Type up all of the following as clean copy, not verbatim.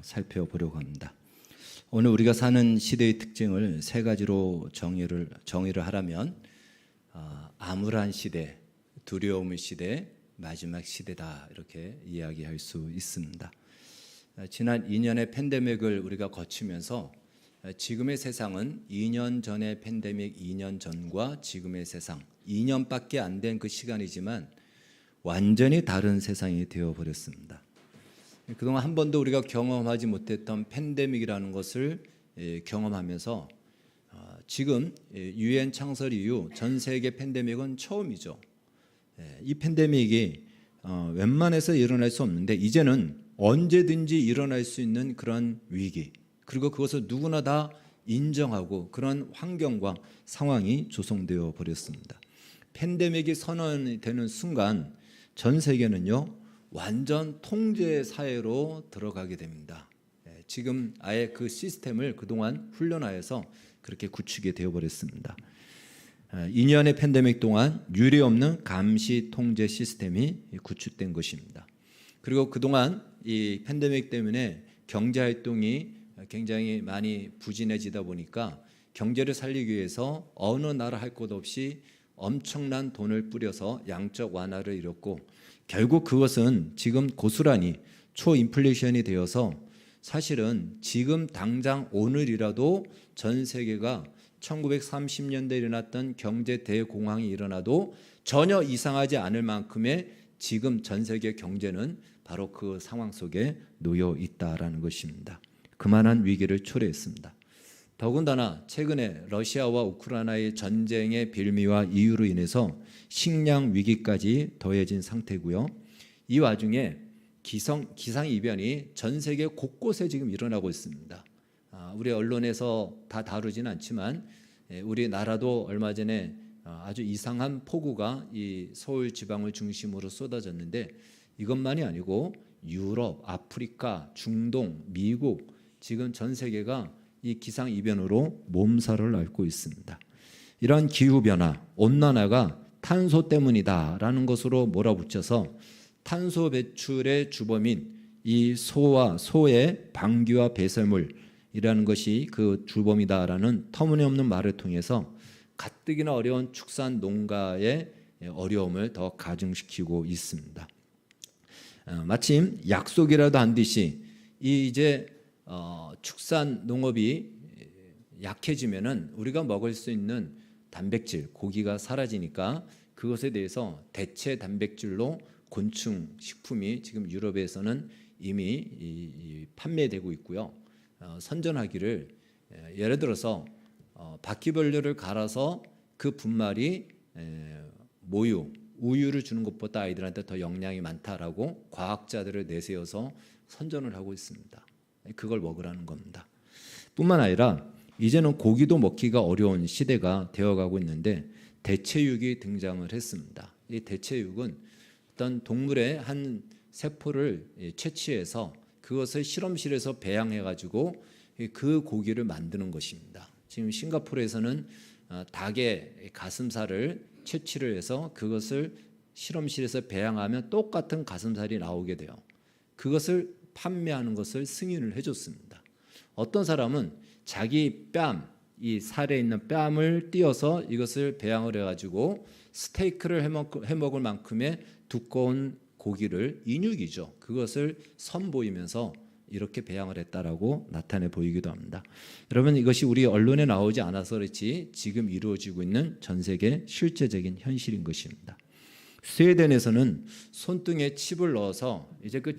살펴보려고 합니다. 오늘 우리가 사는 시대의 특징을 세 가지로 정의를 하라면 암울한 시대, 두려움의 시대, 마지막 시대다 이렇게 이야기할 수 있습니다. 지난 2년의 팬데믹을 우리가 거치면서 지금의 세상은 2년 전의 팬데믹 2년 전과 지금의 세상 2년밖에 안 된 그 시간이지만 완전히 다른 세상이 되어버렸습니다. 그동안 한 번도 우리가 경험하지 못했던 팬데믹이라는 것을 경험하면서 지금 유엔 창설 이후 전 세계 팬데믹은 처음이죠. 이 팬데믹이 웬만해서 일어날 수 없는데 이제는 언제든지 일어날 수 있는 그런 위기, 그리고 그것을 누구나 다 인정하고 그런 환경과 상황이 조성되어 버렸습니다. 팬데믹이 선언되는 순간 전 세계는요 완전 통제 사회로 들어가게 됩니다. 지금 아예 그 시스템을 그동안 훈련하여서 그렇게 구축이 되어버렸습니다. 2년의 팬데믹 동안 유례없는 감시 통제 시스템이 구축된 것입니다. 그리고 그동안 이 팬데믹 때문에 경제활동이 굉장히 많이 부진해지다 보니까 경제를 살리기 위해서 어느 나라 할 것 없이 엄청난 돈을 뿌려서 양적 완화를 이뤘고 결국 그것은 지금 고스란히 초인플레이션이 되어서 사실은 지금 당장 오늘이라도 전 세계가 1930년대에 일어났던 경제 대공황이 일어나도 전혀 이상하지 않을 만큼의 지금 전 세계 경제는 바로 그 상황 속에 놓여 있다라는 것입니다. 그만한 위기를 초래했습니다. 더군다나 최근에 러시아와 우크라이나의 전쟁의 빌미와 이유로 인해서 식량 위기까지 더해진 상태고요. 이 와중에 기상이변이 전 세계 곳곳에 지금 일어나고 있습니다. 우리 언론에서 다 다루지는 않지만 우리나라도 얼마 전에 아주 이상한 폭우가 이 서울 지방을 중심으로 쏟아졌는데 이것만이 아니고 유럽, 아프리카, 중동, 미국 지금 전 세계가 이 기상이변으로 몸살을 앓고 있습니다. 이런 기후변화, 온난화가 탄소 때문이다라는 것으로 몰아붙여서 탄소 배출의 주범인 이 소의 방귀와 배설물이라는 것이 그 주범이다라는 터무니없는 말을 통해서 가뜩이나 어려운 축산 농가의 어려움을 더 가중시키고 있습니다. 마침 약속이라도 한 듯이 이제 축산 농업이 약해지면은 우리가 먹을 수 있는 단백질, 고기가 사라지니까 그것에 대해서 대체 단백질로 곤충 식품이 지금 유럽에서는 이미 판매되고 있고요. 선전하기를 예를 들어서 바퀴벌레를 갈아서 그 분말이 우유를 주는 것보다 아이들한테 더 영양이 많다라고 과학자들을 내세워서 선전을 하고 있습니다. 그걸 먹으라는 겁니다. 뿐만 아니라 이제는 고기도 먹기가 어려운 시대가 되어가고 있는데 대체육이 등장을 했습니다. 이 대체육은 어떤 동물의 한 세포를 채취해서 그것을 실험실에서 배양해가지고 그 고기를 만드는 것입니다. 지금 싱가포르에서는 닭의 가슴살을 채취를 해서 그것을 실험실에서 배양하면 똑같은 가슴살이 나오게 돼요. 그것을 판매하는 것을 승인을 해줬습니다. 어떤 사람은 자기 뺨, 이 살에 있는 뺨을 띄어서 이것을 배양을 해가지고 스테이크를 해먹을 만큼의 두꺼운 고기를 인육이죠. 그것을 선보이면서 이렇게 배양을 했다라고 나타내 보이기도 합니다. 여러분 이것이 우리 언론에 나오지 않아서 그렇지 지금 이루어지고 있는 전 세계 실제적인 현실인 것입니다. 스웨덴에서는 손등에 칩을 넣어서 이제 그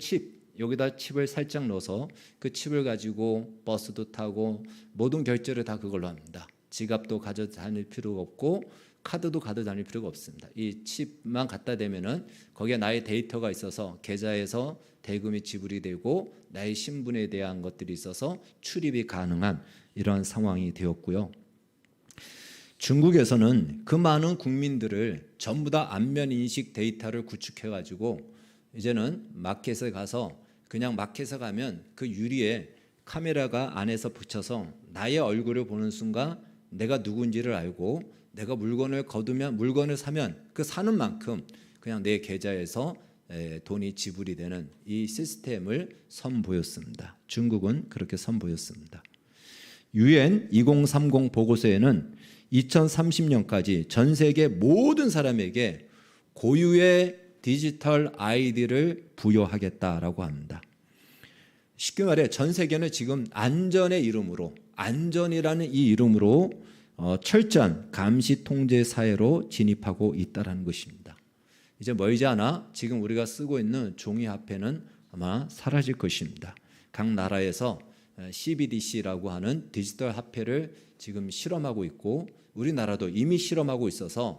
여기다 칩을 살짝 넣어서 그 칩을 가지고 버스도 타고 모든 결제를 다 그걸로 합니다. 지갑도 가져다닐 필요가 없고 카드도 가져다닐 필요가 없습니다. 이 칩만 갖다 대면은 거기에 나의 데이터가 있어서 계좌에서 대금이 지불이 되고 나의 신분에 대한 것들이 있어서 출입이 가능한 이런 상황이 되었고요. 중국에서는 그 많은 국민들을 전부 다 안면 인식 데이터를 구축해가지고 이제는 마켓에 가서 그냥 마켓에 가면 그 유리에 카메라가 안에서 붙여서 나의 얼굴을 보는 순간 내가 누군지를 알고 내가 물건을 사면 그 사는 만큼 그냥 내 계좌에서 돈이 지불이 되는 이 시스템을 선보였습니다. 중국은 그렇게 선보였습니다. UN 2030 보고서에는 2030년까지 전 세계 모든 사람에게 고유의 디지털 아이디를 부여하겠다라고 합니다. 쉽게 말해 전 세계는 지금 안전의 이름으로, 안전이라는 이 이름으로 철저한 감시 통제 사회로 진입하고 있다는 것입니다. 이제 멀지 않아 지금 우리가 쓰고 있는 종이 화폐는 아마 사라질 것입니다. 각 나라에서 CBDC라고 하는 디지털 화폐를 지금 실험하고 있고 우리나라도 이미 실험하고 있어서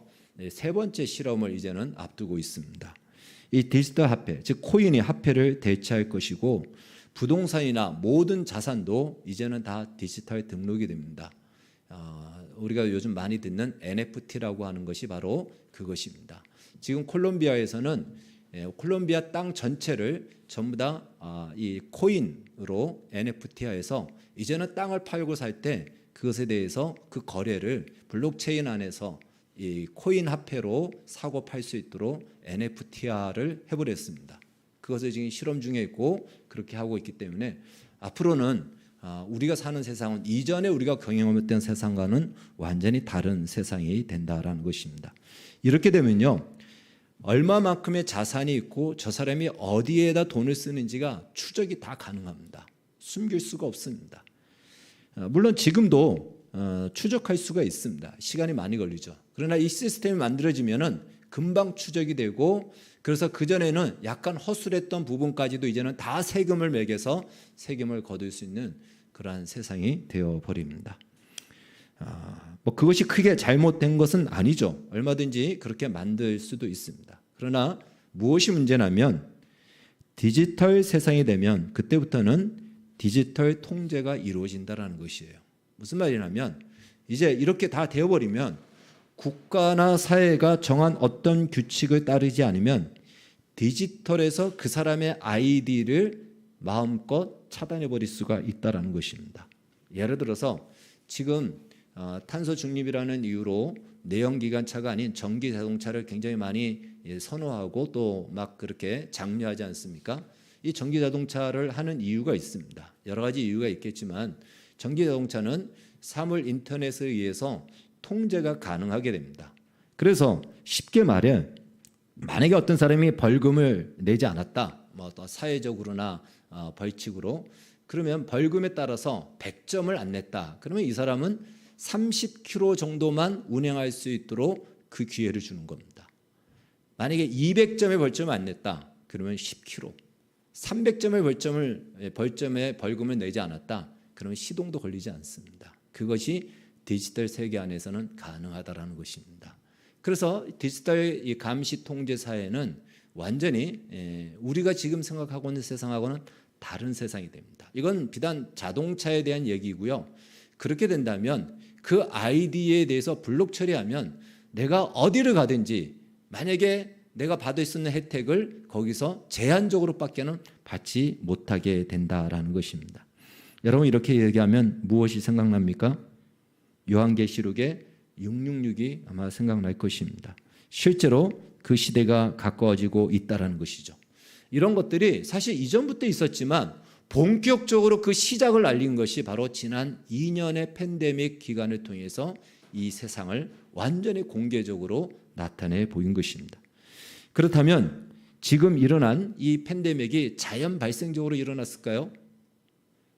세 번째 실험을 이제는 앞두고 있습니다. 이 디지털 화폐, 즉 코인이 화폐를 대체할 것이고 부동산이나 모든 자산도 이제는 다 디지털 등록이 됩니다. 우리가 요즘 많이 듣는 NFT라고 하는 것이 바로 그것입니다. 지금 콜롬비아에서는 콜롬비아 땅 전체를 전부 다 이 코인으로 NFT화해서 이제는 땅을 팔고 살 때 그것에 대해서 그 거래를 블록체인 안에서 이 코인 화폐로 사고 팔 수 있도록 NFT화를 해버렸습니다. 그것을 지금 실험 중에 있고 그렇게 하고 있기 때문에 앞으로는 우리가 사는 세상은 이전에 우리가 경험했던 세상과는 완전히 다른 세상이 된다라는 것입니다. 이렇게 되면요, 얼마만큼의 자산이 있고 저 사람이 어디에다 돈을 쓰는지가 추적이 다 가능합니다. 숨길 수가 없습니다. 물론 지금도 추적할 수가 있습니다. 시간이 많이 걸리죠. 그러나 이 시스템이 만들어지면은 금방 추적이 되고, 그래서 그전에는 약간 허술했던 부분까지도 이제는 다 세금을 매겨서 세금을 거둘 수 있는 그러한 세상이 되어버립니다. 그것이 크게 잘못된 것은 아니죠. 얼마든지 그렇게 만들 수도 있습니다. 그러나 무엇이 문제냐면 디지털 세상이 되면 그때부터는 디지털 통제가 이루어진다는 것이에요. 무슨 말이냐면 이제 이렇게 다 되어버리면 국가나 사회가 정한 어떤 규칙을 따르지 않으면 디지털에서 그 사람의 아이디를 마음껏 차단해버릴 수가 있다는 것입니다. 예를 들어서 지금 탄소 중립이라는 이유로 내연기관차가 아닌 전기 자동차를 굉장히 많이 선호하고 또 막 그렇게 장려하지 않습니까? 이 전기 자동차를 하는 이유가 있습니다. 여러 가지 이유가 있겠지만 전기 자동차는 사물 인터넷에 의해서 통제가 가능하게 됩니다. 그래서 쉽게 말해 만약에 어떤 사람이 벌금을 내지 않았다, 또 사회적으로나 벌칙으로, 그러면 벌금에 따라서 100점을 안 냈다. 그러면 이 사람은 30km 정도만 운행할 수 있도록 그 기회를 주는 겁니다. 만약에 200점의 벌점을 안 냈다. 그러면 10km. 300점의 벌금을 내지 않았다. 그러면 시동도 걸리지 않습니다. 그것이 디지털 세계 안에서는 가능하다라는 것입니다. 그래서 디지털 감시 통제 사회는 완전히 우리가 지금 생각하고 있는 세상하고는 다른 세상이 됩니다. 이건 비단 자동차에 대한 얘기고요. 그렇게 된다면 그 아이디에 대해서 블록 처리하면 내가 어디를 가든지 만약에 내가 받을 수 있는 혜택을 거기서 제한적으로밖에는 받지 못하게 된다라는 것입니다. 여러분 이렇게 얘기하면 무엇이 생각납니까? 요한계시록의 666이 아마 생각날 것입니다. 실제로 그 시대가 가까워지고 있다는 것이죠. 이런 것들이 사실 이전부터 있었지만 본격적으로 그 시작을 알린 것이 바로 지난 2년의 팬데믹 기간을 통해서 이 세상을 완전히 공개적으로 나타내 보인 것입니다. 그렇다면 지금 일어난 이 팬데믹이 자연 발생적으로 일어났을까요?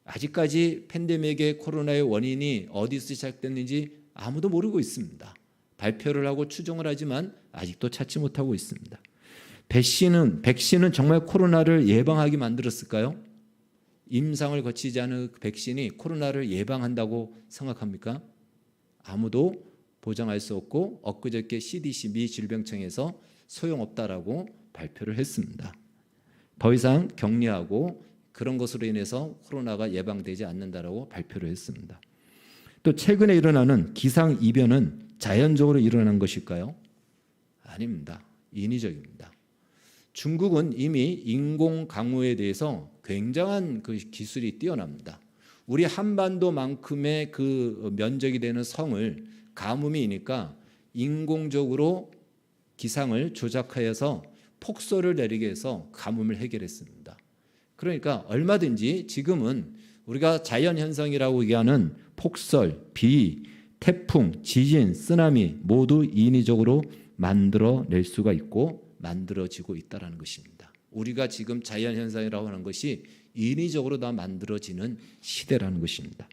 아직까지 팬데믹의 코로나의 원인이 어디서 시작됐는지 아무도 모르고 있습니다. 발표를 하고 추정을 하지만 아직도 찾지 못하고 있습니다. 백신은 정말 코로나를 예방하게 만들었을까요? 임상을 거치지 않은 백신이 코로나를 예방한다고 생각합니까? 아무도 보장할 수 없고 엊그저께 CDC 미 질병청에서 소용없다라고 발표를 했습니다. 더 이상 격리하고 그런 것으로 인해서 코로나가 예방되지 않는다라고 발표를 했습니다. 또 최근에 일어나는 기상이변은 자연적으로 일어난 것일까요? 아닙니다. 인위적입니다. 중국은 이미 인공 강우에 대해서 굉장한 그 기술이 뛰어납니다. 우리 한반도만큼의 그 면적이 되는 성을 가뭄이니까 인공적으로 기상을 조작하여서 폭설을 내리게 해서 가뭄을 해결했습니다. 그러니까 얼마든지 지금은 우리가 자연현상이라고 얘기하는 폭설, 비, 태풍, 지진, 쓰나미 모두 인위적으로 만들어낼 수가 있고 만들어지고 있다는 것입니다. 우리가 지금 자연현상이라고 하는 것이 인위적으로 다 만들어지는 시대라는 것입니다.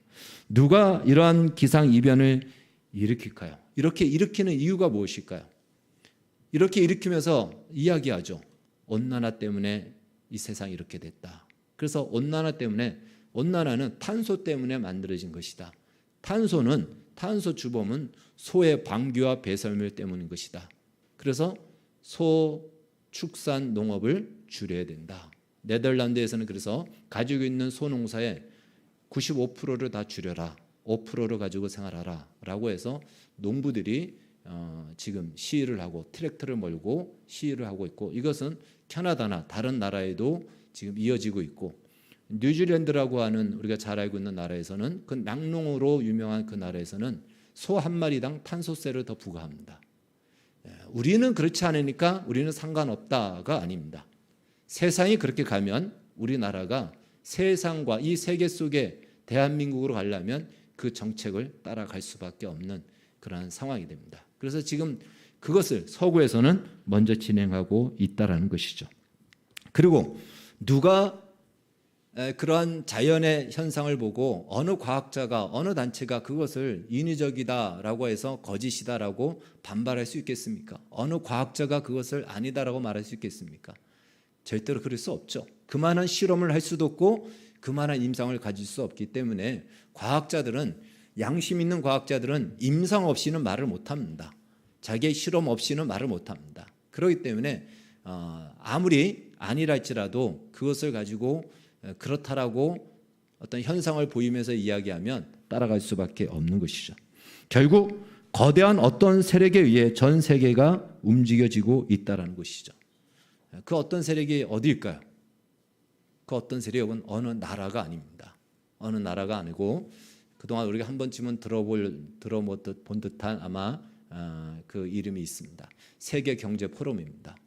누가 이러한 기상이변을 일으킬까요? 이렇게 일으키는 이유가 무엇일까요? 이렇게 일으키면서 이야기하죠. 온난화 때문에 이 세상이 이렇게 됐다. 그래서 온난화는 탄소 때문에 만들어진 것이다. 탄소 주범은 소의 방귀와 배설물 때문인 것이다. 그래서 소 축산 농업을 줄여야 된다. 네덜란드에서는 그래서 가지고 있는 소 농사의 95%를 다 줄여라. 5%를 가지고 생활하라 라고 해서 농부들이 지금 시위를 하고 트랙터를 몰고 시위를 하고 있고, 이것은 캐나다나 다른 나라에도 지금 이어지고 있고, 뉴질랜드라고 하는 우리가 잘 알고 있는 나라에서는 그 낙농으로 유명한 그 나라에서는 소 한 마리당 탄소세를 더 부과합니다. 우리는 그렇지 않으니까 우리는 상관없다가 아닙니다. 세상이 그렇게 가면 우리나라가 세상과 이 세계 속에 대한민국으로 가려면 그 정책을 따라갈 수밖에 없는 그러한 상황이 됩니다. 그래서 지금 그것을 서구에서는 먼저 진행하고 있다라는 것이죠. 그리고 누가 그러한 자연의 현상을 보고 어느 과학자가 어느 단체가 그것을 인위적이다라고 해서 거짓이다라고 반발할 수 있겠습니까? 어느 과학자가 그것을 아니다라고 말할 수 있겠습니까? 절대로 그럴 수 없죠. 그만한 실험을 할 수도 없고 그만한 임상을 가질 수 없기 때문에 양심 있는 과학자들은 임상 없이는 말을 못합니다. 자기의 실험 없이는 말을 못합니다. 그렇기 때문에 아무리 아니라 할지라도 그것을 가지고 그렇다라고 어떤 현상을 보이면서 이야기하면 따라갈 수밖에 없는 것이죠. 결국 거대한 어떤 세력에 의해 전 세계가 움직여지고 있다는 것이죠. 그 어떤 세력이 어디일까요? 그 어떤 세력은 어느 나라가 아닙니다. 어느 나라가 아니고 그동안 우리가 한 번쯤은 들어본 듯한 아마 그 이름이 있습니다. 세계 경제 포럼입니다.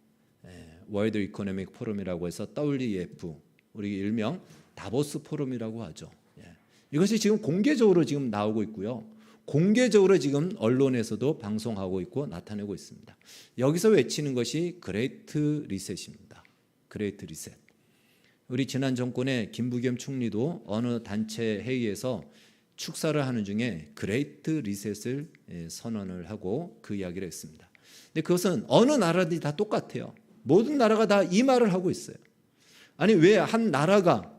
월드 이코노믹 포럼이라고 해서 WEF, 우리 일명 다보스 포럼이라고 하죠. 이것이 지금 공개적으로 지금 나오고 있고요. 공개적으로 지금 언론에서도 방송하고 있고 나타내고 있습니다. 여기서 외치는 것이 그레이트 리셋입니다. 그레이트 리셋. 우리 지난 정권의 김부겸 총리도 어느 단체 회의에서 축사를 하는 중에 그레이트 리셋을 선언을 하고 그 이야기를 했습니다. 근데 그것은 어느 나라든지 다 똑같아요. 모든 나라가 다 이 말을 하고 있어요. 아니 왜 한 나라가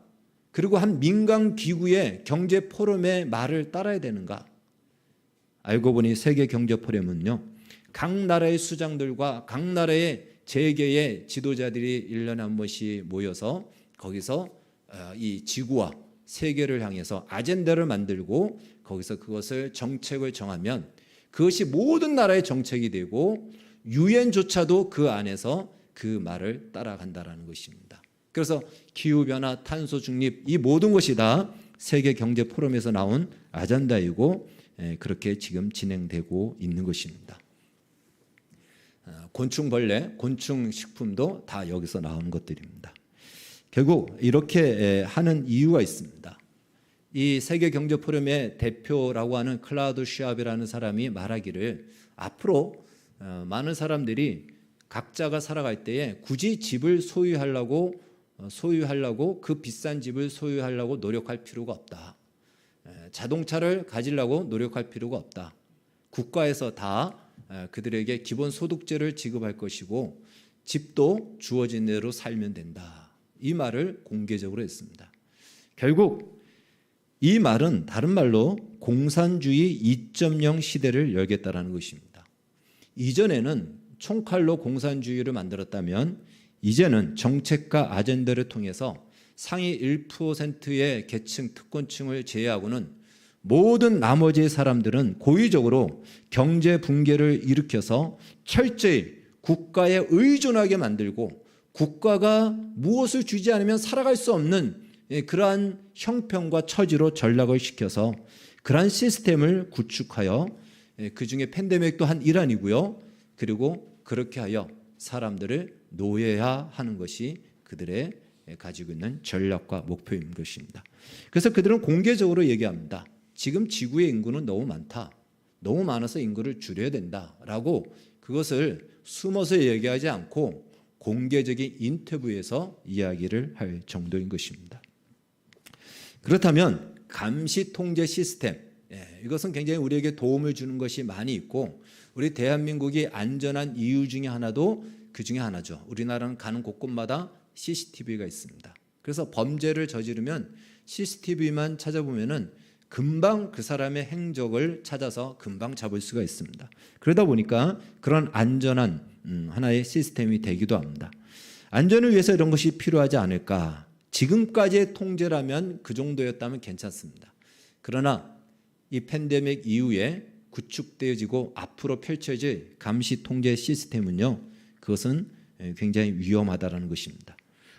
그리고 한 민간 기구의 경제 포럼의 말을 따라야 되는가? 알고 보니 세계 경제 포럼은요, 각 나라의 수장들과 각 나라의 재계의 지도자들이 1년에 한 번씩 모여서 거기서 이 지구와 세계를 향해서 아젠다를 만들고 거기서 그것을 정책을 정하면 그것이 모든 나라의 정책이 되고 유엔조차도 그 안에서 그 말을 따라간다라는 것입니다. 그래서 기후변화, 탄소 중립 이 모든 것이 다 세계 경제 포럼에서 나온 아젠다이고 그렇게 지금 진행되고 있는 것입니다. 곤충벌레, 곤충식품도 다 여기서 나온 것들입니다. 결국 이렇게 하는 이유가 있습니다. 이 세계 경제 포럼의 대표라고 하는 클라우드 슈왑이라는 사람이 말하기를 앞으로 많은 사람들이 각자가 살아갈 때에 굳이 집을 소유하려고 그 비싼 집을 소유하려고 노력할 필요가 없다. 자동차를 가지려고 노력할 필요가 없다. 국가에서 다 그들에게 기본소득제를 지급할 것이고 집도 주어진 대로 살면 된다. 이 말을 공개적으로 했습니다. 결국 이 말은 다른 말로 공산주의 2.0 시대를 열겠다라는 것입니다. 이전에는 총칼로 공산주의를 만들었다면 이제는 정책과 아젠다를 통해서 상위 1%의 계층, 특권층을 제외하고는 모든 나머지 사람들은 고의적으로 경제 붕괴를 일으켜서 철저히 국가에 의존하게 만들고 국가가 무엇을 주지 않으면 살아갈 수 없는 그러한 형편과 처지로 전락을 시켜서 그러한 시스템을 구축하여 그중에 팬데믹도 한 일환이고요. 그리고 그렇게 하여 사람들을 노예화하는 것이 그들의 가지고 있는 전략과 목표인 것입니다. 그래서 그들은 공개적으로 얘기합니다. 지금 지구의 인구는 너무 많다. 너무 많아서 인구를 줄여야 된다라고 그것을 숨어서 얘기하지 않고 공개적인 인터뷰에서 이야기를 할 정도인 것입니다. 그렇다면 감시 통제 시스템, 이것은 굉장히 우리에게 도움을 주는 것이 많이 있고 우리 대한민국이 안전한 이유 중에 하나도 그 중에 하나죠. 우리나라는 가는 곳곳마다 CCTV가 있습니다. 그래서 범죄를 저지르면 CCTV만 찾아보면은 금방 그 사람의 행적을 찾아서 금방 잡을 수가 있습니다. 그러다 보니까 그런 안전한 하나의 시스템이 되기도 합니다. 안전을 위해서 이런 것이 필요하지 않을까? 지금까지의 통제라면 그 정도였다면 괜찮습니다. 그러나 이 팬데믹 이후에 구축되어지고 앞으로 펼쳐질 감시 통제 시스템은요, 그것은 굉장히 위험하다는 것입니다.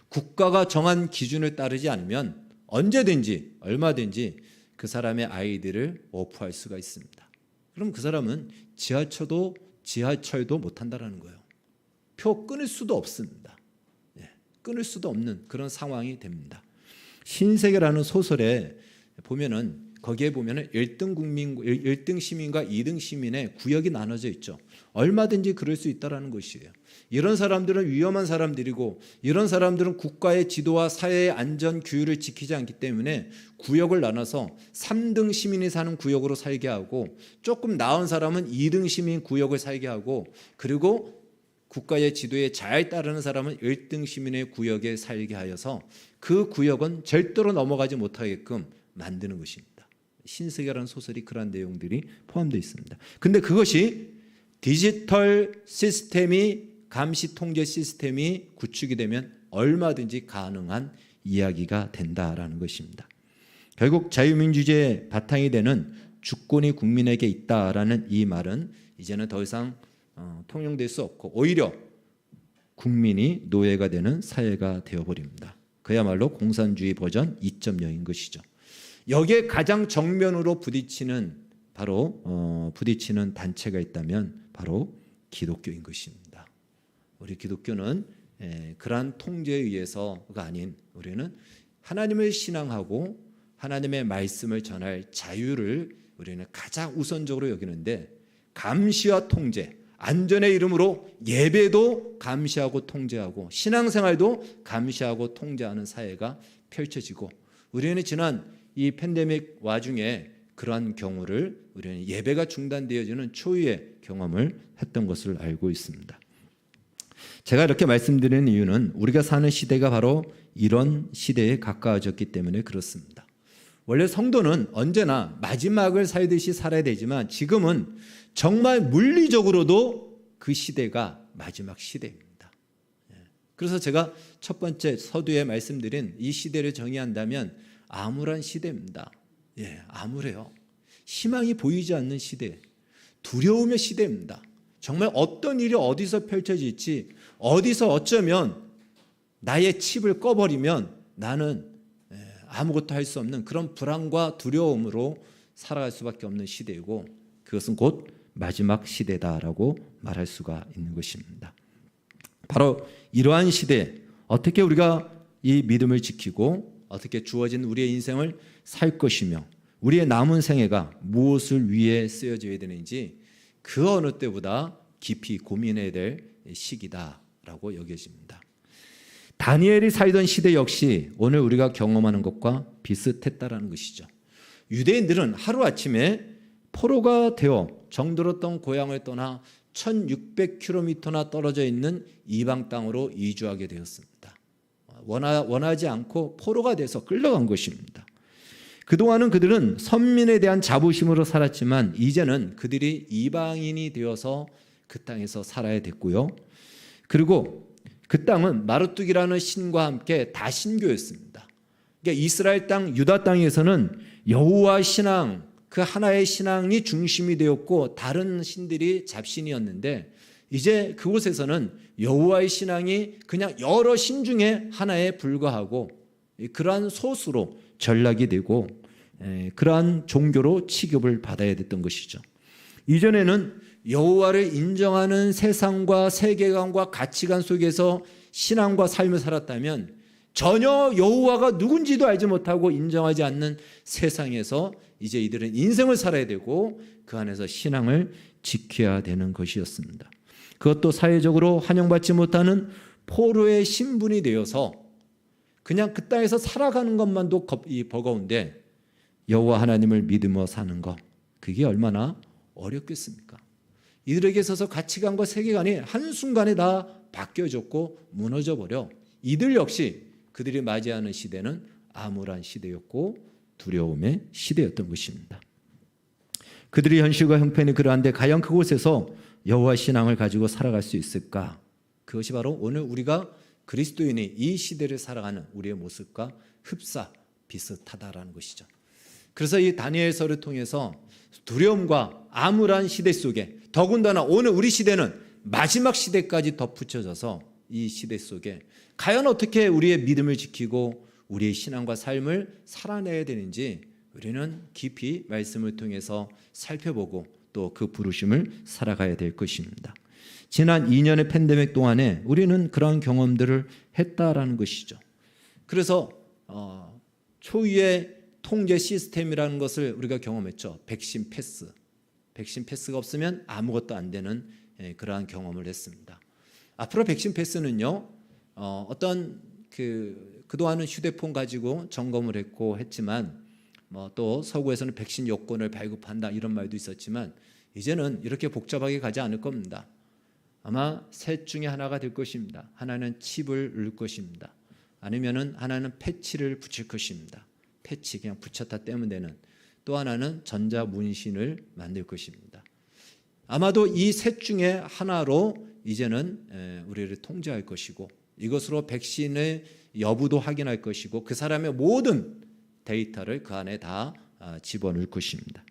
국가가 정한 기준을 따르지 않으면 언제든지 얼마든지 그 사람의 아이디를 오프할 수가 있습니다. 그럼 그 사람은 지하철도 못한다는 거예요. 표 끊을 수도 없습니다. 끊을 수도 없는 그런 상황이 됩니다. 신세계라는 소설에 보면은 거기에 보면은 1등 시민과 2등 시민의 구역이 나눠져 있죠. 얼마든지 그럴 수 있다라는 것이에요. 이런 사람들은 위험한 사람들이고 이런 사람들은 국가의 지도와 사회의 안전 규율을 지키지 않기 때문에 구역을 나눠서 3등 시민이 사는 구역으로 살게 하고 조금 나은 사람은 2등 시민 구역을 살게 하고 그리고 국가의 지도에 잘 따르는 사람은 1등 시민의 구역에 살게 하여서 그 구역은 절대로 넘어가지 못하게끔 만드는 것입니다. 신세계라는 소설이 그런 내용들이 포함되어 있습니다. 근데 그것이 디지털 시스템이 감시 통제 시스템이 구축이 되면 얼마든지 가능한 이야기가 된다라는 것입니다. 결국 자유민주주의의 바탕이 되는 주권이 국민에게 있다라는 이 말은 이제는 더 이상 통용될 수 없고 오히려 국민이 노예가 되는 사회가 되어버립니다. 그야말로 공산주의 버전 2.0인 것이죠. 여기에 가장 정면으로 부딪히는 단체가 있다면 바로 기독교인 것입니다. 우리 기독교는 그러한 통제에 의해서가 아닌 우리는 하나님을 신앙하고 하나님의 말씀을 전할 자유를 우리는 가장 우선적으로 여기는데 감시와 통제, 안전의 이름으로 예배도 감시하고 통제하고 신앙생활도 감시하고 통제하는 사회가 펼쳐지고 우리는 지난 이 팬데믹 와중에 그러한 경우를 우리는 예배가 중단되어지는 초유의 경험을 했던 것을 알고 있습니다. 제가 이렇게 말씀드리는 이유는 우리가 사는 시대가 바로 이런 시대에 가까워졌기 때문에 그렇습니다. 원래 성도는 언제나 마지막을 살듯이 살아야 되지만 지금은 정말 물리적으로도 그 시대가 마지막 시대입니다. 그래서 제가 첫 번째 서두에 말씀드린 이 시대를 정의한다면 암울한 시대입니다. 암울해요. 희망이 보이지 않는 시대, 두려움의 시대입니다. 정말 어떤 일이 어디서 펼쳐질지, 어디서 어쩌면 나의 칩을 꺼버리면 나는 아무것도 할 수 없는 그런 불안과 두려움으로 살아갈 수밖에 없는 시대이고 그것은 곧 마지막 시대다라고 말할 수가 있는 것입니다. 바로 이러한 시대에 어떻게 우리가 이 믿음을 지키고 어떻게 주어진 우리의 인생을 살 것이며 우리의 남은 생애가 무엇을 위해 쓰여져야 되는지 그 어느 때보다 깊이 고민해야 될 시기다라고 여겨집니다. 다니엘이 살던 시대 역시 오늘 우리가 경험하는 것과 비슷했다라는 것이죠. 유대인들은 하루아침에 포로가 되어 정들었던 고향을 떠나 1600km나 떨어져 있는 이방 땅으로 이주하게 되었습니다. 원하지 않고 포로가 돼서 끌려간 것입니다. 그동안은 그들은 선민에 대한 자부심으로 살았지만 이제는 그들이 이방인이 되어서 그 땅에서 살아야 됐고요. 그리고 그 땅은 마르뚝이라는 신과 함께 다 신교였습니다. 그러니까 이스라엘 땅, 유다 땅에서는 여호와 신앙, 그 하나의 신앙이 중심이 되었고 다른 신들이 잡신이었는데 이제 그곳에서는 여호와의 신앙이 그냥 여러 신 중에 하나에 불과하고 그러한 소수로 전락이 되고 그러한 종교로 취급을 받아야 됐던 것이죠. 이전에는 여호와를 인정하는 세상과 세계관과 가치관 속에서 신앙과 삶을 살았다면 전혀 여호와가 누군지도 알지 못하고 인정하지 않는 세상에서 이제 이들은 인생을 살아야 되고 그 안에서 신앙을 지켜야 되는 것이었습니다. 그것도 사회적으로 환영받지 못하는 포로의 신분이 되어서 그냥 그 땅에서 살아가는 것만도 버거운데 여호와 하나님을 믿으며 사는 것, 그게 얼마나 어렵겠습니까? 이들에게 있어서 가치관과 세계관이 한순간에 다 바뀌어졌고 무너져버려 이들 역시 그들이 맞이하는 시대는 암울한 시대였고 두려움의 시대였던 것입니다. 그들의 현실과 형편이 그러한데 과연 그곳에서 여호와 신앙을 가지고 살아갈 수 있을까? 그것이 바로 오늘 우리가 그리스도인이 이 시대를 살아가는 우리의 모습과 흡사 비슷하다라는 것이죠. 그래서 이 다니엘서를 통해서 두려움과 암울한 시대 속에 더군다나 오늘 우리 시대는 마지막 시대까지 덧붙여져서 이 시대 속에 과연 어떻게 우리의 믿음을 지키고 우리의 신앙과 삶을 살아내야 되는지 우리는 깊이 말씀을 통해서 살펴보고 또 그 부르심을 살아가야 될 것입니다. 지난 2년의 팬데믹 동안에 우리는 그런 경험들을 했다라는 것이죠. 그래서 초유의 통제 시스템이라는 것을 우리가 경험했죠. 백신 패스가 없으면 아무것도 안 되는 그러한 경험을 했습니다. 앞으로 백신 패스는요, 어떤 그동안은 휴대폰 가지고 점검을 했지만 또 서구에서는 백신 요건을 발급한다 이런 말도 있었지만 이제는 이렇게 복잡하게 가지 않을 겁니다. 아마 셋 중에 하나가 될 것입니다. 하나는 칩을 넣을 것입니다. 아니면은 하나는 패치를 붙일 것입니다. 패치 그냥 붙였다 떼면 되는, 또 하나는 전자문신을 만들 것입니다. 아마도 이 셋 중에 하나로 이제는 우리를 통제할 것이고 이것으로 백신의 여부도 확인할 것이고 그 사람의 모든 데이터를 그 안에 다 집어넣을 것입니다.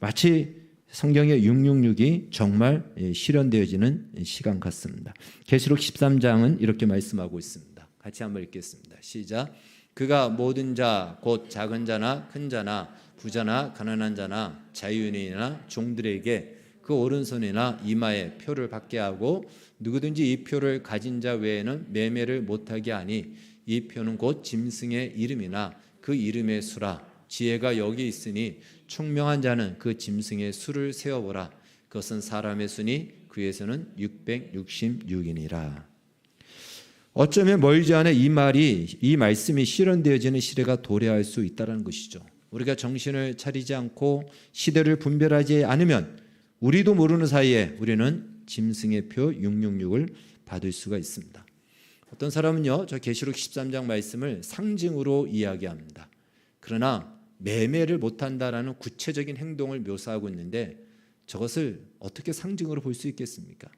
마치 성경의 666이 정말 실현되어지는 시간 같습니다. 계시록 13장은 이렇게 말씀하고 있습니다. 같이 한번 읽겠습니다. 시작. 그가 모든 자 곧 작은 자나 큰 자나 부자나 가난한 자나 자유인이나 종들에게 그 오른손이나 이마에 표를 받게 하고 누구든지 이 표를 가진 자 외에는 매매를 못하게 하니 이 표는 곧 짐승의 이름이나 그 이름의 수라. 지혜가 여기 있으니 총명한 자는 그 짐승의 수를 세어보라. 그것은 사람의 수니 그에서는 666이니라. 어쩌면 멀지 않아 이 말씀이 실현되어지는 시대가 도래할 수 있다는 것이죠. 우리가 정신을 차리지 않고 시대를 분별하지 않으면 우리도 모르는 사이에 우리는 짐승의 표 666을 받을 수가 있습니다. 어떤 사람은요, 저 계시록 13장 말씀을 상징으로 이야기합니다. 그러나 매매를 못한다라는 구체적인 행동을 묘사하고 있는데 저것을 어떻게 상징으로 볼 수 있겠습니까?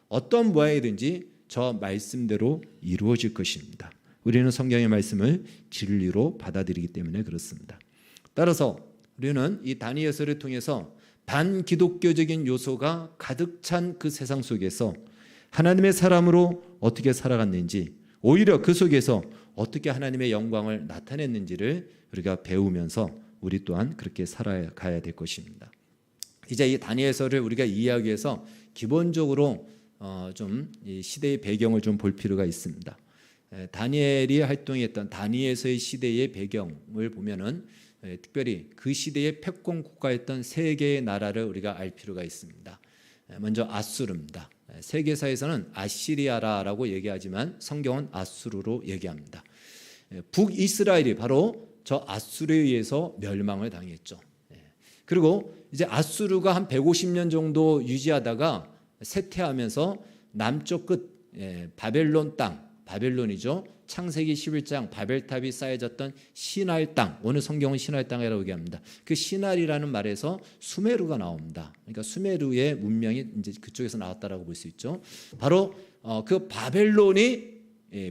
어떤 모양이든지 저 말씀대로 이루어질 것입니다. 우리는 성경의 말씀을 진리로 받아들이기 때문에 그렇습니다. 따라서 우리는 이 다니엘서를 통해서 반기독교적인 요소가 가득 찬 그 세상 속에서 하나님의 사람으로 어떻게 살아갔는지, 오히려 그 속에서 어떻게 하나님의 영광을 나타냈는지를 우리가 배우면서 우리 또한 그렇게 살아가야 될 것입니다. 이제 이 다니엘서를 우리가 이해하기 위해서 기본적으로 좀 이 시대의 배경을 좀 볼 필요가 있습니다. 다니엘이 활동했던 다니엘서의 시대의 배경을 보면은 특별히 그 시대의 패권 국가였던 세 개의 나라를 우리가 알 필요가 있습니다. 먼저 아수르입니다. 세계사에서는 아시리아라고 얘기하지만 성경은 아수르로 얘기합니다. 북이스라엘이 바로 저 아수르에 의해서 멸망을 당했죠. 그리고 이제 아수르가 한 150년 정도 유지하다가 쇠퇴하면서 남쪽 끝 바벨론 땅, 바벨론이죠. 창세기 11장 바벨탑이 쌓여졌던 시날 땅, 오늘 성경은 시날 땅이라고 얘기합니다. 그 시날이라는 말에서 수메르가 나옵니다. 그러니까 수메르의 문명이 이제 그쪽에서 나왔다라고 볼 수 있죠. 바로 그 바벨론이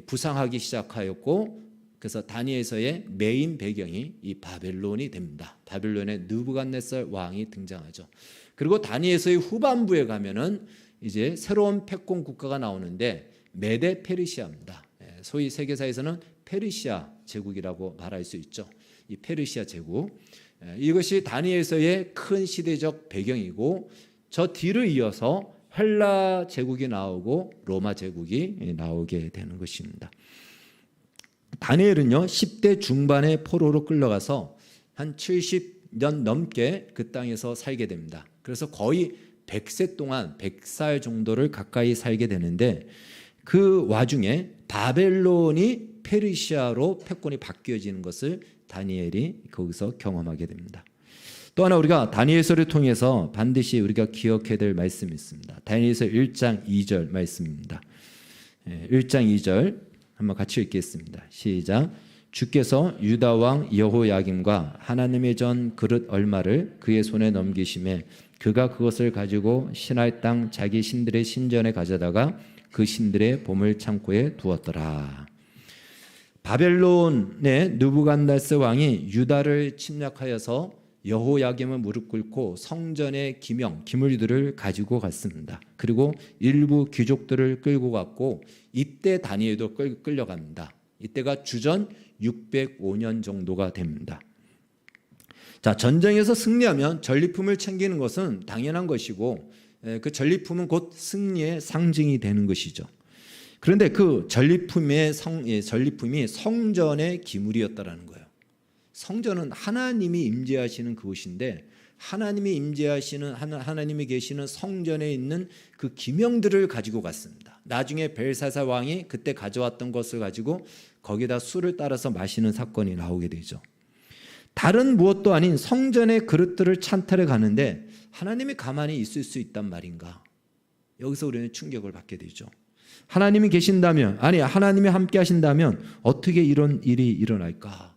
부상하기 시작하였고, 그래서 다니엘서의 메인 배경이 이 바벨론이 됩니다. 바벨론의 느부갓네살 왕이 등장하죠. 그리고 다니엘서의 후반부에 가면은 이제 새로운 패권 국가가 나오는데 메데 페르시아입니다. 소위 세계사에서는 페르시아 제국이라고 말할 수 있죠. 이 페르시아 제국, 이것이 다니엘서의 큰 시대적 배경이고 저 뒤를 이어서 헬라 제국이 나오고 로마 제국이 나오게 되는 것입니다. 다니엘은요 10대 중반에 포로로 끌려가서 한 70년 넘게 그 땅에서 살게 됩니다. 그래서 거의 100세 동안 100살 정도를 가까이 살게 되는데 그 와중에 바벨론이 페르시아로 패권이 바뀌어지는 것을 다니엘이 거기서 경험하게 됩니다. 또 하나 우리가 다니엘서를 통해서 반드시 우리가 기억해야 될 말씀이 있습니다. 다니엘서 1장 2절 말씀입니다. 1장 2절 한번 같이 읽겠습니다. 시작. 주께서 유다 왕 여호야김과 하나님의 전 그릇 얼마를 그의 손에 넘기심에 그가 그것을 가지고 신할 땅 자기 신들의 신전에 가져다가 그 신들의 보물 창고에 두었더라. 바벨론의 느부갓네살 왕이 유다를 침략하여서 여호야김은 무릎 꿇고 성전의 기물들을 가지고 갔습니다. 그리고 일부 귀족들을 끌고 갔고 이때 다니엘도 끌려갑니다. 이때가 주전 605년 정도가 됩니다. 자, 전쟁에서 승리하면 전리품을 챙기는 것은 당연한 것이고 그 전리품은 곧 승리의 상징이 되는 것이죠. 그런데 그 전리품이 성전의 기물이었다라는 거예요. 성전은 하나님이 임재하시는 그곳인데 하나님이 계시는 성전에 있는 그 기명들을 가지고 갔습니다. 나중에 벨사살 왕이 그때 가져왔던 것을 가지고 거기다 술을 따라서 마시는 사건이 나오게 되죠. 다른 무엇도 아닌 성전의 그릇들을 찬탈해 가는데 하나님이 가만히 있을 수 있단 말인가? 여기서 우리는 충격을 받게 되죠. 하나님이 계신다면, 아니 하나님이 함께 하신다면 어떻게 이런 일이 일어날까?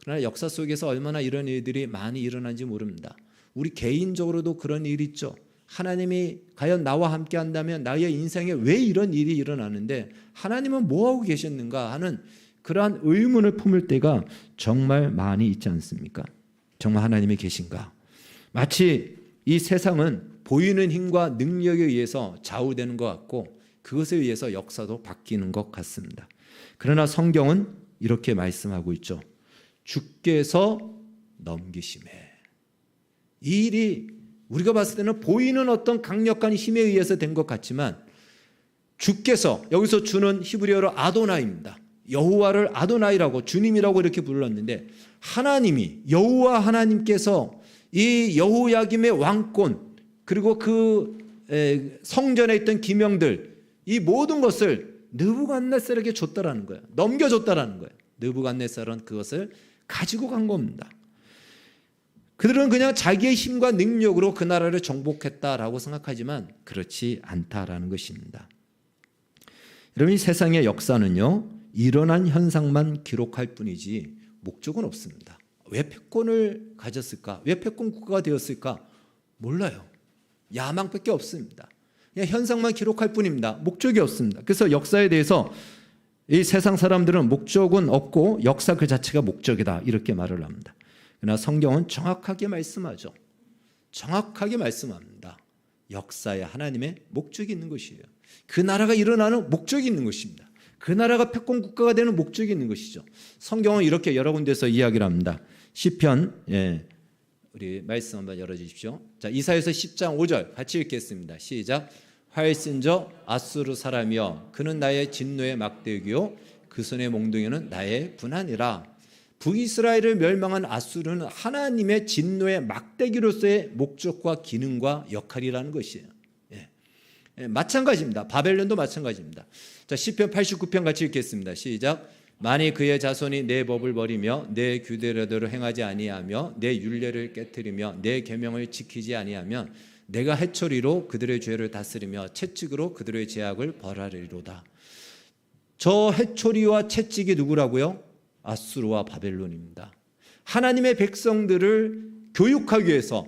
그러나 역사 속에서 얼마나 이런 일들이 많이 일어난지 모릅니다. 우리 개인적으로도 그런 일이 있죠. 하나님이 과연 나와 함께 한다면 나의 인생에 왜 이런 일이 일어나는데 하나님은 뭐하고 계셨는가 하는 그러한 의문을 품을 때가 정말 많이 있지 않습니까? 정말 하나님이 계신가? 마치 이 세상은 보이는 힘과 능력에 의해서 좌우되는 것 같고 그것에 의해서 역사도 바뀌는 것 같습니다. 그러나 성경은 이렇게 말씀하고 있죠. 주께서 넘기심에. 이 일이 우리가 봤을 때는 보이는 어떤 강력한 힘에 의해서 된 것 같지만 주께서, 여기서 주는 히브리어로 아도나이입니다. 여호와를 아도나이라고, 주님이라고 이렇게 불렀는데 하나님이, 여호와 하나님께서 이 여호야김의 왕권 그리고 그 성전에 있던 기명들, 이 모든 것을 느부갓네살에게 줬다라는 거예요. 넘겨줬다라는 거예요. 느부갓네살은 그것을 가지고 간 겁니다. 그들은 그냥 자기의 힘과 능력으로 그 나라를 정복했다라고 생각하지만 그렇지 않다라는 것입니다. 여러분, 이 세상의 역사는요, 일어난 현상만 기록할 뿐이지 목적은 없습니다. 왜 패권을 가졌을까? 왜 패권 국가가 되었을까? 몰라요. 야망밖에 없습니다. 그냥 현상만 기록할 뿐입니다. 목적이 없습니다. 그래서 역사에 대해서 이 세상 사람들은 목적은 없고 역사 그 자체가 목적이다 이렇게 말을 합니다. 그러나 성경은 정확하게 말씀하죠. 정확하게 말씀합니다. 역사에 하나님의 목적이 있는 것이에요. 그 나라가 일어나는 목적이 있는 것입니다. 그 나라가 패권 국가가 되는 목적이 있는 것이죠. 성경은 이렇게 여러 군데서 이야기를 합니다. 시편, 우리 말씀 한번 열어주십시오. 자, 이사야서 10장 5절 같이 읽겠습니다. 시작. 활 쓴 저 아수르 사람이여, 그는 나의 진노의 막대기요 그 손의 몽둥이는 나의 분한이라. 북이스라엘을 멸망한 아수르는 하나님의 진노의 막대기로서의 목적과 기능과 역할이라는 것이에요. 마찬가지입니다. 바벨론도 마찬가지입니다. 자, 시편 89편 같이 읽겠습니다. 시작. 만일 그의 자손이 내 법을 버리며 내 규례대로 행하지 아니하며 내 율례를 깨뜨리며 내 계명을 지키지 아니하면 내가 해초리로 그들의 죄를 다스리며 채찍으로 그들의 죄악을 벌하리로다. 저 해초리와 채찍이 누구라고요? 아수르와 바벨론입니다. 하나님의 백성들을 교육하기 위해서,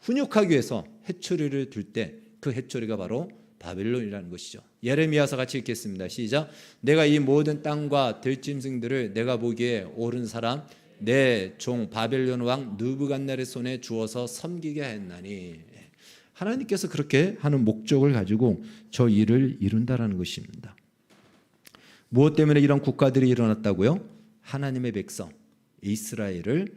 훈육하기 위해서 해초리를 둘 때 그 해초리가 바로 바벨론이라는 것이죠. 예레미야서 같이 읽겠습니다. 시작. 내가 이 모든 땅과 들짐승들을 내가 보기에 옳은 사람 내 종 바벨론 왕 느부갓네살 손에 주어서 섬기게 했나니. 하나님께서 그렇게 하는 목적을 가지고 저 일을 이룬다라는 것입니다. 무엇 때문에 이런 국가들이 일어났다고요? 하나님의 백성 이스라엘을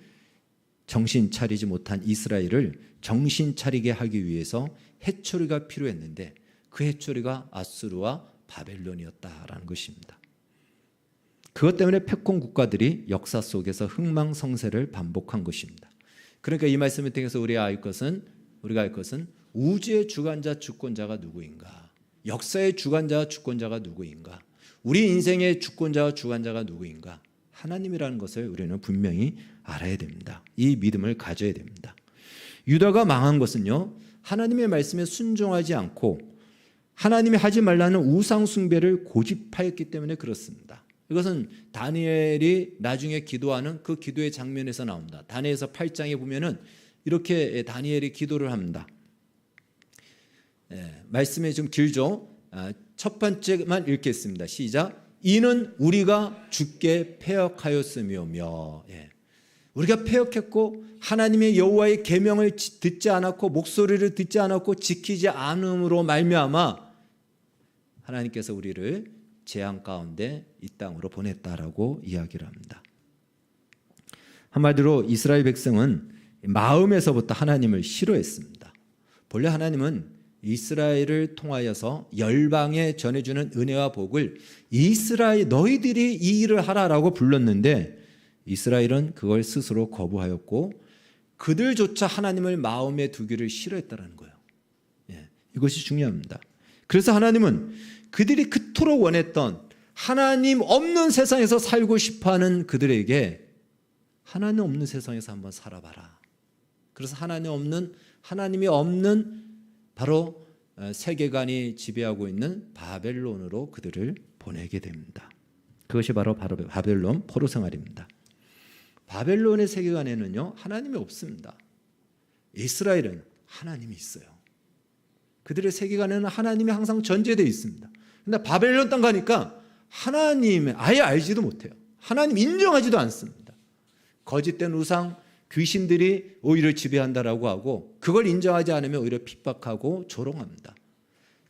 정신 차리지 못한 이스라엘을 정신 차리게 하기 위해서 해초리가 필요했는데 그 해초리가 아수르와 바벨론이었다라는 것입니다. 그것 때문에 패권 국가들이 역사 속에서 흥망성쇠를 반복한 것입니다. 그러니까 이 말씀을 통해서 우리가 알 것은 우주의 주관자 주권자가 누구인가? 역사의 주관자와 주권자가 누구인가? 우리 인생의 주권자와 주관자가 누구인가? 하나님이라는 것을 우리는 분명히 알아야 됩니다. 이 믿음을 가져야 됩니다. 유다가 망한 것은요, 하나님의 말씀에 순종하지 않고 하나님이 하지 말라는 우상 숭배를 고집하였기 때문에 그렇습니다. 이것은 다니엘이 나중에 기도하는 그 기도의 장면에서 나옵니다. 다니엘서 8장에 보면은 이렇게 다니엘이 기도를 합니다. 말씀이 좀 길죠. 첫 번째만 읽겠습니다. 시작. 이는 우리가 주께 패역하였으며며. 우리가 패역했고 하나님의 여호와의 계명을 듣지 않았고 목소리를 듣지 않았고 지키지 않음으로 말미암아 하나님께서 우리를 재앙 가운데 이 땅으로 보냈다라고 이야기를 합니다. 한마디로 이스라엘 백성은 마음에서부터 하나님을 싫어했습니다. 본래 하나님은 이스라엘을 통하여서 열방에 전해주는 은혜와 복을 이스라엘 너희들이 이 일을 하라라고 불렀는데 이스라엘은 그걸 스스로 거부하였고 그들조차 하나님을 마음에 두기를 싫어했다는 거예요. 이것이 중요합니다. 그래서 하나님은 그들이 그토록 원했던 하나님 없는 세상에서 살고 싶어하는 그들에게 하나님 없는 세상에서 한번 살아봐라. 그래서 하나님이 없는 바로 세계관이 지배하고 있는 바벨론으로 그들을 보내게 됩니다. 그것이 바로 바벨론 포로 생활입니다. 바벨론의 세계관에는요, 하나님이 없습니다. 이스라엘은 하나님이 있어요. 그들의 세계관에는 하나님이 항상 전제되어 있습니다. 근데 바벨론 땅 가니까 하나님 아예 알지도 못해요. 하나님 인정하지도 않습니다. 거짓된 우상, 귀신들이 오히려 지배한다라고 하고 그걸 인정하지 않으면 오히려 핍박하고 조롱합니다.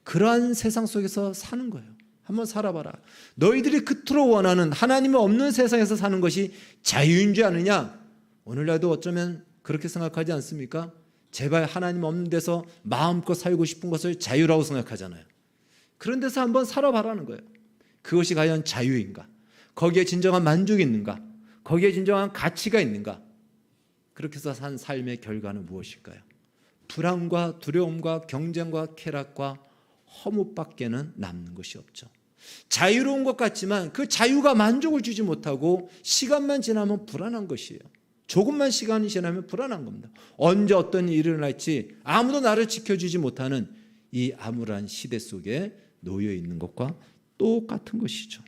그러한 세상 속에서 사는 거예요. 한번 살아봐라. 너희들이 그토록 원하는 하나님이 없는 세상에서 사는 것이 자유인 줄 아느냐? 오늘날도 어쩌면 그렇게 생각하지 않습니까? 제발 하나님 없는 데서 마음껏 살고 싶은 것을 자유라고 생각하잖아요. 그런 데서 한번 살아봐라는 거예요. 그것이 과연 자유인가? 거기에 진정한 만족이 있는가? 거기에 진정한 가치가 있는가? 그렇게 해서 산 삶의 결과는 무엇일까요? 불안과 두려움과 경쟁과 쾌락과 허무밖에는 남는 것이 없죠. 자유로운 것 같지만 그 자유가 만족을 주지 못하고 시간만 지나면 불안한 것이에요. 조금만 시간이 지나면 불안한 겁니다. 언제 어떤 일이 일어날지 아무도 나를 지켜주지 못하는 이 암울한 시대 속에 놓여 있는 것과 똑같은 것이죠.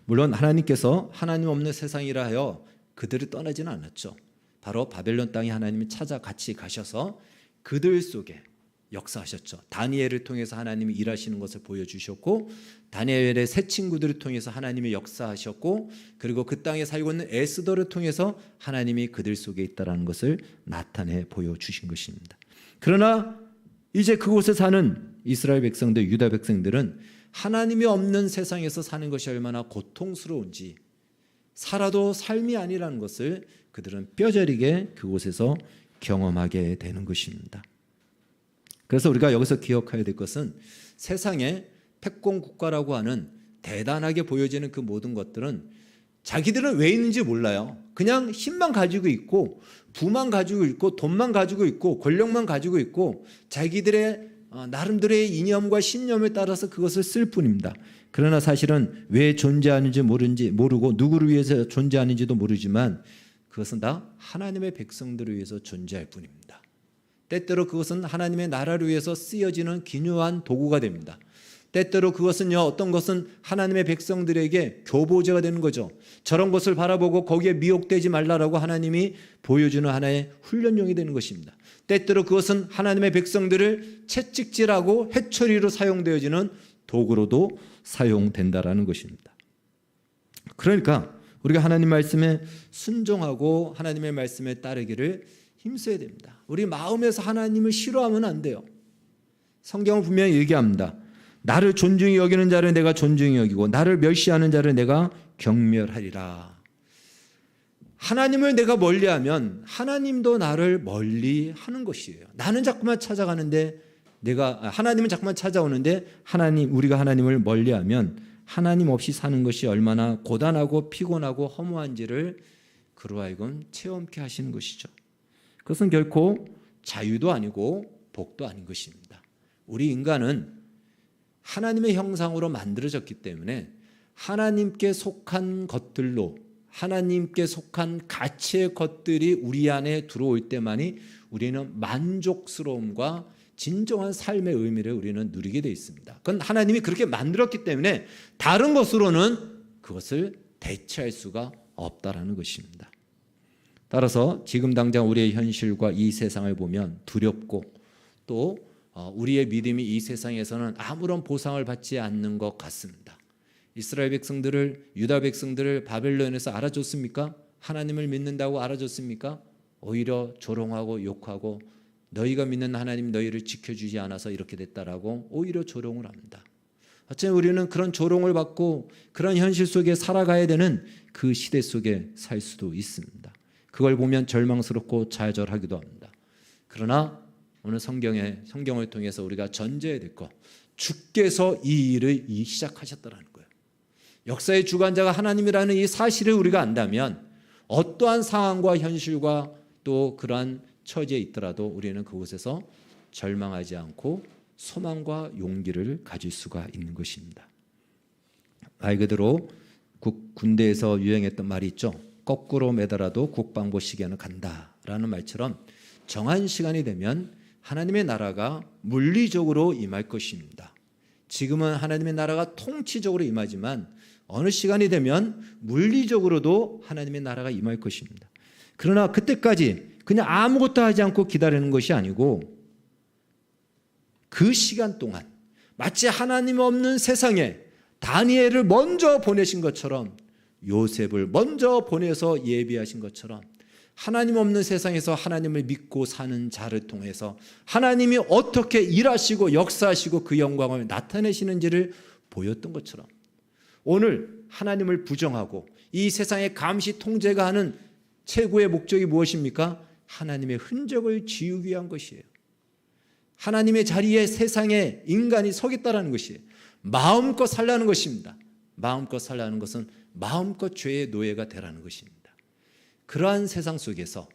물론 하나님께서 하나님 없는 세상이라 하여 그들을 떠나지는 않았죠. 바로 바벨론 땅에 하나님이 같이 가셔서 그들 속에 역사하셨죠. 다니엘을 통해서 하나님이 일하시는 것을 보여주셨고 다니엘의 새 친구들을 통해서 하나님이 역사하셨고 그리고 그 땅에 살고 있는 에스더를 통해서 하나님이 그들 속에 있다는 것을 나타내 보여주신 것입니다. 그러나 이제 그곳에 사는 이스라엘 백성들, 유다 백성들은 하나님이 없는 세상에서 사는 것이 얼마나 고통스러운지 살아도 삶이 아니라는 것을 그들은 뼈저리게 그곳에서 경험하게 되는 것입니다. 그래서 우리가 여기서 기억해야 될 것은 세상에 패권 국가라고 하는 대단하게 보여지는 그 모든 것들은 자기들은 왜 있는지 몰라요. 그냥 힘만 가지고 있고 부만 가지고 있고 돈만 가지고 있고 권력만 가지고 있고 자기들의 나름대로의 이념과 신념에 따라서 그것을 쓸 뿐입니다. 그러나 사실은 왜 존재하는지 모르고 누구를 위해서 존재하는지도 모르지만 그것은 다 하나님의 백성들을 위해서 존재할 뿐입니다. 때때로 그것은 하나님의 나라를 위해서 쓰여지는 기묘한 도구가 됩니다. 때때로 그것은요, 어떤 것은 하나님의 백성들에게 교보제가 되는 거죠. 저런 것을 바라보고 거기에 미혹되지 말라라고 하나님이 보여주는 하나의 훈련용이 되는 것입니다. 때때로 그것은 하나님의 백성들을 채찍질하고 해초리로 사용되어지는 도구로도 사용된다라는 것입니다. 그러니까 우리가 하나님 말씀에 순종하고 하나님의 말씀에 따르기를 힘써야 됩니다. 우리 마음에서 하나님을 싫어하면 안 돼요. 성경은 분명히 얘기합니다. 나를 존중히 여기는 자를 내가 존중히 여기고 나를 멸시하는 자를 내가 경멸하리라. 하나님을 내가 멀리하면 하나님도 나를 멀리하는 것이에요. 나는 자꾸만 찾아가는데 하나님은 자꾸만 찾아오는데 우리가 하나님을 멀리하면 하나님 없이 사는 것이 얼마나 고단하고 피곤하고 허무한지를 그로 하여금 체험케 하시는 것이죠. 그것은 결코 자유도 아니고 복도 아닌 것입니다. 우리 인간은 하나님의 형상으로 만들어졌기 때문에 하나님께 속한 것들로, 하나님께 속한 가치의 것들이 우리 안에 들어올 때만이 우리는 만족스러움과 진정한 삶의 의미를 우리는 누리게 되어 있습니다. 그건 하나님이 그렇게 만들었기 때문에 다른 것으로는 그것을 대체할 수가 없다라는 것입니다. 따라서 지금 당장 우리의 현실과 이 세상을 보면 두렵고 또 우리의 믿음이 이 세상에서는 아무런 보상을 받지 않는 것 같습니다. 이스라엘 백성들을, 유다 백성들을 바벨론에서 알아줬습니까? 하나님을 믿는다고 알아줬습니까? 오히려 조롱하고 욕하고 너희가 믿는 하나님 너희를 지켜주지 않아서 이렇게 됐다라고 오히려 조롱을 합니다. 어쩌면 우리는 그런 조롱을 받고 그런 현실 속에 살아가야 되는 그 시대 속에 살 수도 있습니다. 그걸 보면 절망스럽고 좌절하기도 합니다. 그러나 오늘 성경을 통해서 우리가 전제해야 될 것, 주께서 이 일을 시작하셨다라는 거예요. 역사의 주관자가 하나님이라는 이 사실을 우리가 안다면 어떠한 상황과 현실과 또 그러한 처지에 있더라도 우리는 그곳에서 절망하지 않고 소망과 용기를 가질 수가 있는 것입니다. 말 그대로 군대에서 유행했던 말이 있죠. 거꾸로 매달아도 국방부 시계는 간다라는 말처럼 정한 시간이 되면 하나님의 나라가 물리적으로 임할 것입니다. 지금은 하나님의 나라가 통치적으로 임하지만 어느 시간이 되면 물리적으로도 하나님의 나라가 임할 것입니다. 그러나 그때까지 그냥 아무것도 하지 않고 기다리는 것이 아니고 그 시간 동안 마치 하나님 없는 세상에 다니엘을 먼저 보내신 것처럼 요셉을 먼저 보내서 예비하신 것처럼 하나님 없는 세상에서 하나님을 믿고 사는 자를 통해서 하나님이 어떻게 일하시고 역사하시고 그 영광을 나타내시는지를 보였던 것처럼 오늘 하나님을 부정하고 이 세상에 감시 통제가 하는 최고의 목적이 무엇입니까? 하나님의 흔적을 지우기 위한 것이에요. 하나님의 자리에 세상에 인간이 서겠다라는 것이에요. 마음껏 살라는 것입니다. 마음껏 살라는 것은 마음껏 죄의 노예가 되라는 것입니다. 그러한 세상 속에서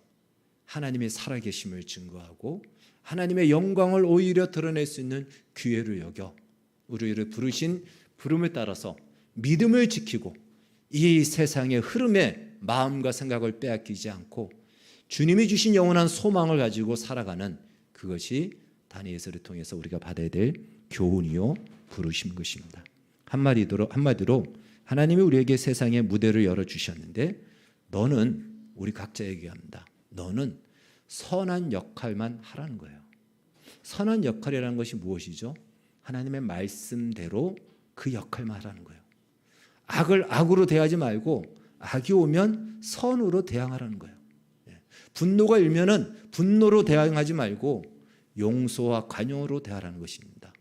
하나님의 살아계심을 증거하고 하나님의 영광을 오히려 드러낼 수 있는 기회를 여겨 우리를 부르신 부름을 따라서 믿음을 지키고 이 세상의 흐름에 마음과 생각을 빼앗기지 않고 주님이 주신 영원한 소망을 가지고 살아가는 그것이 다니엘서를 통해서 우리가 받아야 될 교훈이요 부르심 것입니다. 한마디로 하나님이 우리에게 세상의 무대를 열어주셨는데 너는 우리 각자 얘기합니다. 너는 선한 역할만 하라는 거예요. 선한 역할이라는 것이 무엇이죠? 하나님의 말씀대로 그 역할만 하라는 거예요. 악을 악으로 대하지 말고 악이 오면 선으로 대항하라는 거예요. 분노가 일면은 분노로 대항하지 말고 용서와 관용으로 대하라는 것입니다.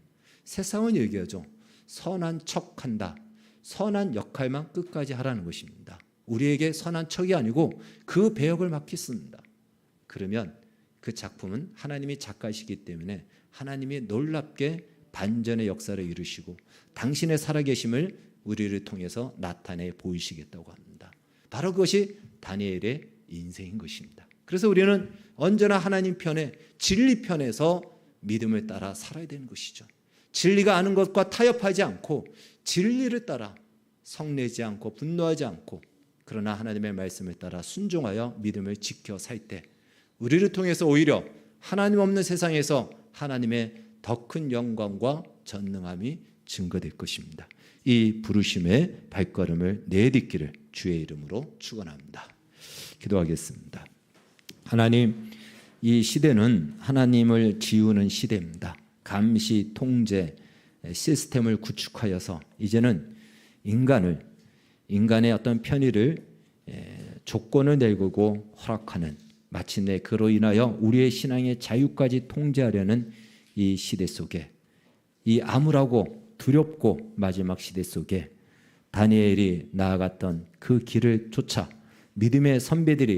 세상은 얘기하죠. 선한 척한다. 선한 역할만 끝까지 하라는 것입니다. 우리에게 선한 척이 아니고 그 배역을 맡겼습니다. 그러면 그 작품은 하나님이 작가시기 때문에 하나님이 놀랍게 반전의 역사를 이루시고 당신의 살아계심을 우리를 통해서 나타내 보이시겠다고 합니다. 바로 그것이 다니엘의 인생인 것입니다. 그래서 우리는 언제나 하나님 편에 진리 편에서 믿음을 따라 살아야 되는 것이죠. 진리가 아는 것과 타협하지 않고 진리를 따라 성내지 않고 분노하지 않고 그러나 하나님의 말씀을 따라 순종하여 믿음을 지켜 살 때 우리를 통해서 오히려 하나님 없는 세상에서 하나님의 더 큰 영광과 전능함이 증거될 것입니다. 이 부르심의 발걸음을 내딛기를 주의 이름으로 축원합니다. 기도하겠습니다. 하나님, 이 시대는 하나님을 지우는 시대입니다. 감시, 통제, 시스템을 구축하여서 이제는 인간의 어떤 편의를 조건을 내걸고 허락하는 마침내 그로 인하여 우리의 신앙의 자유까지 통제하려는 이 시대 속에 이 암울하고 두렵고 마지막 시대 속에 다니엘이 나아갔던 그 길을 쫓아 믿음의 선배들이